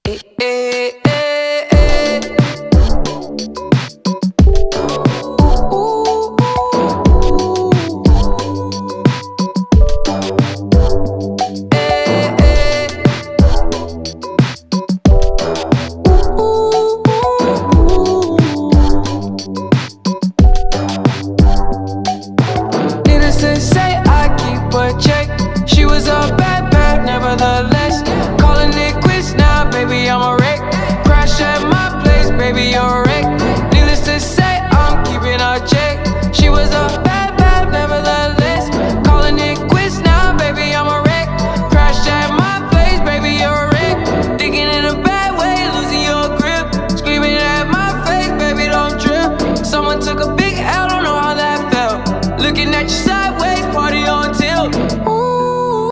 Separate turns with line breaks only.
Eh, eh, eh, eh. Ooh, ooh, ooh. Eh, eh. Ooh, ooh. Needless to say, I keep a check. She was a bad, bad, nevertheless. Calling it quits now, baby, I'm a wreck. Crash at my place, baby, you're a